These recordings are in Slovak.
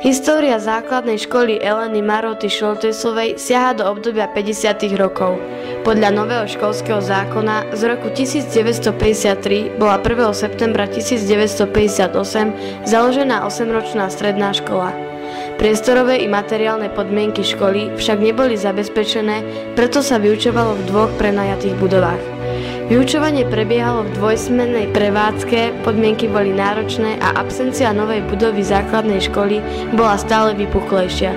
História základnej školy Eleny Maroty Šoltesovej siaha do obdobia 50. rokov. Podľa nového školského zákona z roku 1953 bola 1. septembra 1958 založená 8-ročná stredná škola. Priestorové i materiálne podmienky školy však neboli zabezpečené, preto sa vyučovalo v dvoch prenajatých budovách. Vyučovanie prebiehalo v dvojsmennej prevádzke, podmienky boli náročné a absencia novej budovy základnej školy bola stále vypuklejšia.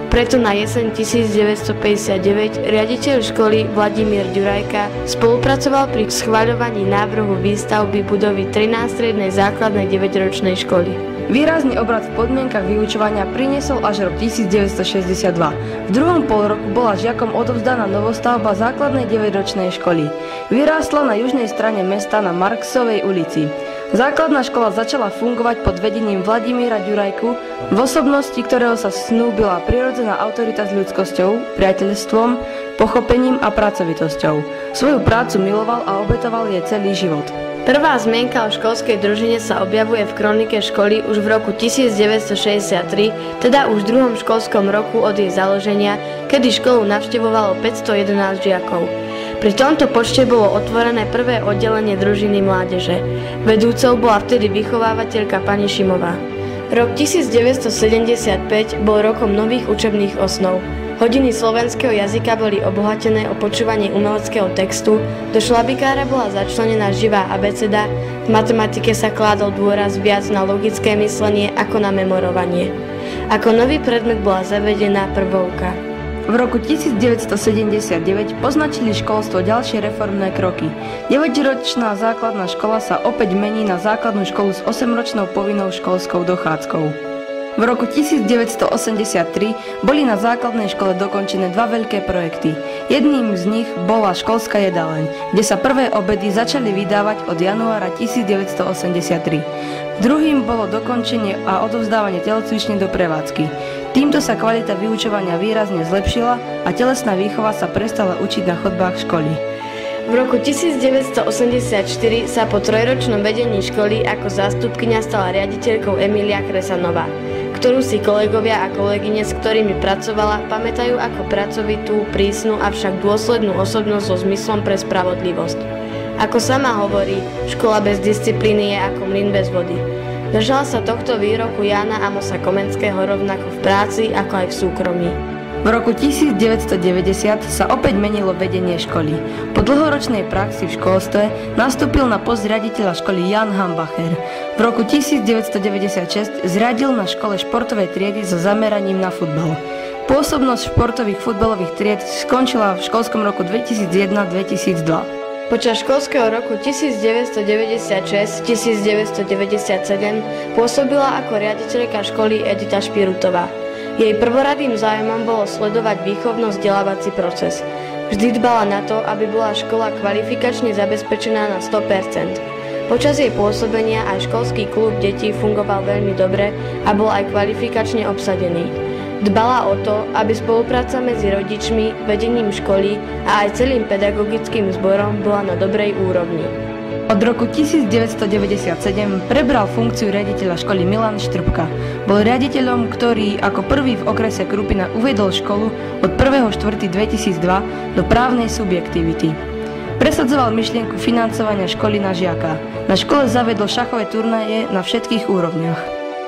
Preto na jeseň 1959 riaditeľ školy Vladimír Ďurajka spolupracoval pri schvaľovaní návrhu výstavby budovy 13. striednej základnej 9-ročnej školy. Výrazný obrat v podmienkach vyučovania priniesol až rok 1962. V druhom polroku bola žiakom odovzdaná novostavba základnej 9-ročnej školy. Vyrástla na južnej strane mesta na Marxovej ulici. Základná škola začala fungovať pod vedením Vladimíra Ďurajku, v osobnosti ktorého sa snúbila prirodzená autorita s ľudskosťou, priateľstvom, pochopením a pracovitosťou. Svoju prácu miloval a obetoval jej celý život. Prvá zmienka o školskej družine sa objavuje v kronike školy už v roku 1963, teda už v druhom školskom roku od jej založenia, kedy školu navštevovalo 511 žiakov. Pri tomto počte bolo otvorené prvé oddelenie družiny mládeže. Vedúcou bola vtedy vychovávateľka pani Šimová. Rok 1975 bol rokom nových učebných osnov. Hodiny slovenského jazyka boli obohatené o počúvanie umeleckého textu, do šlabikára bola začlenená živá abeceda, v matematike sa kládol dôraz viac na logické myslenie ako na memorovanie. Ako nový predmet bola zavedená prvovka. V roku 1979 poznačili školstvo ďalšie reformné kroky. 9-ročná základná škola sa opäť mení na základnú školu s 8-ročnou povinnou školskou dochádzkou. V roku 1983 boli na základnej škole dokončené dva veľké projekty. Jedným z nich bola školská jedáleň, kde sa prvé obedy začali vydávať od januára 1983. Druhým bolo dokončenie a odovzdávanie telocvične do prevádzky. Týmto sa kvalita vyučovania výrazne zlepšila a telesná výchova sa prestala učiť na chodbách školy. V roku 1984 sa po trojročnom vedení školy ako zástupkyňa stala riaditeľkou Emília Kresanová, ktorú si kolegovia a kolegyne, s ktorými pracovala, pamätajú ako pracovitú, prísnu, avšak dôslednú osobnosť so zmyslom pre spravodlivosť. Ako sama hovorí, škola bez disciplíny je ako mlyn bez vody. Držala sa tohto výroku Jána Amosa Komenského rovnako v práci, ako aj v súkromí. V roku 1990 sa opäť menilo vedenie školy. Po dlhoročnej praxi v školstve nastúpil na post riaditeľa školy Jan Hambacher. V roku 1996 zriadil na škole športové triedy so zameraním na futbal. Pôsobnosť športových futbalových tried skončila v školskom roku 2001-2002. Počas školského roku 1996-1997 pôsobila ako riaditeľka školy Edita Špirutová. Jej prvoradým záujmom bolo sledovať výchovno-vzdelávací proces. Vždy dbala na to, aby bola škola kvalifikačne zabezpečená na 100%. Počas jej pôsobenia aj školský klub detí fungoval veľmi dobre a bol aj kvalifikačne obsadený. Dbala o to, aby spolupráca medzi rodičmi, vedením školy a aj celým pedagogickým zborom bola na dobrej úrovni. Od roku 1997 prebral funkciu riaditeľa školy Milan Štrbka. Bol riaditeľom, ktorý ako prvý v okrese Krupina uviedol školu od 1.4.2002 do právnej subjektivity. Presadzoval myšlienku financovania školy na žiaka. Na škole zavedol šachové turnaje na všetkých úrovniach.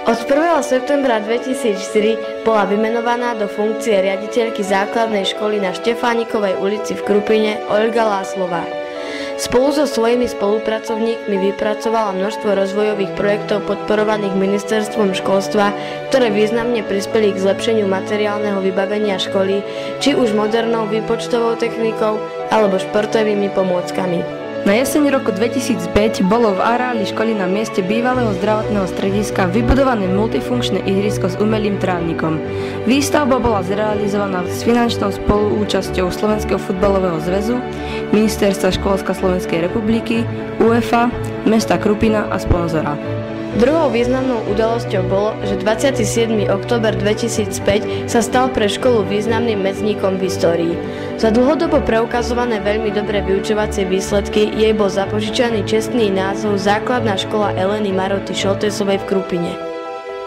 Od 1. septembra 2004 bola vymenovaná do funkcie riaditeľky základnej školy na Štefánikovej ulici v Krupine Olga Láslová. Spolu so svojimi spolupracovníkmi vypracovala množstvo rozvojových projektov podporovaných ministerstvom školstva, ktoré významne prispeli k zlepšeniu materiálneho vybavenia školy, či už modernou výpočtovou technikou alebo športovými pomôckami. Na jeseň roku 2005 bolo v areáli školy na mieste bývalého zdravotného strediska vybudované multifunkčné ihrisko s umelým trávnikom. Výstavba bola zrealizovaná s finančnou spoluúčasťou Slovenského futbalového zväzu, Ministerstva školstva Slovenskej republiky, UEFA, mesta Krupina a sponzora. Druhou významnou udalosťou bolo, že 27. október 2005 sa stal pre školu významným medzníkom v histórii. Za dlhodobo preukazované veľmi dobré vyučovacie výsledky jej bol zapožičaný čestný názov Základná škola Eleny Maroty Šoltesovej v Krupine.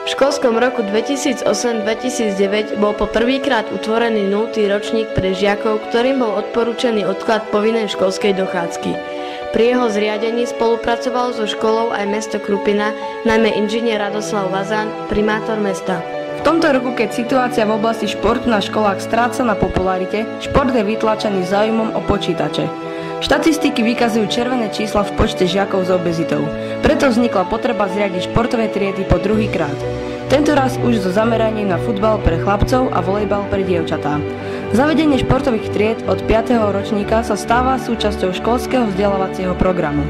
V školskom roku 2008-2009 bol po prvýkrát utvorený 0. ročník pre žiakov, ktorým bol odporúčený odklad povinnej školskej dochádzky. Pri jeho zriadení spolupracovalo so školou aj mesto Krupina, najmä inžinier Radoslav Vazán, primátor mesta. V tomto roku, keď situácia v oblasti športu na školách stráca na popularite, šport je vytlačený záujmom o počítače. Štatistiky vykazujú červené čísla v počte žiakov s obezitou. Preto vznikla potreba zriadiť športové triedy po druhýkrát. Tentoraz už so zameraním na futbal pre chlapcov a volejbal pre dievčatá. Zavedenie športových tried od 5. ročníka sa stáva súčasťou školského vzdelávacieho programu.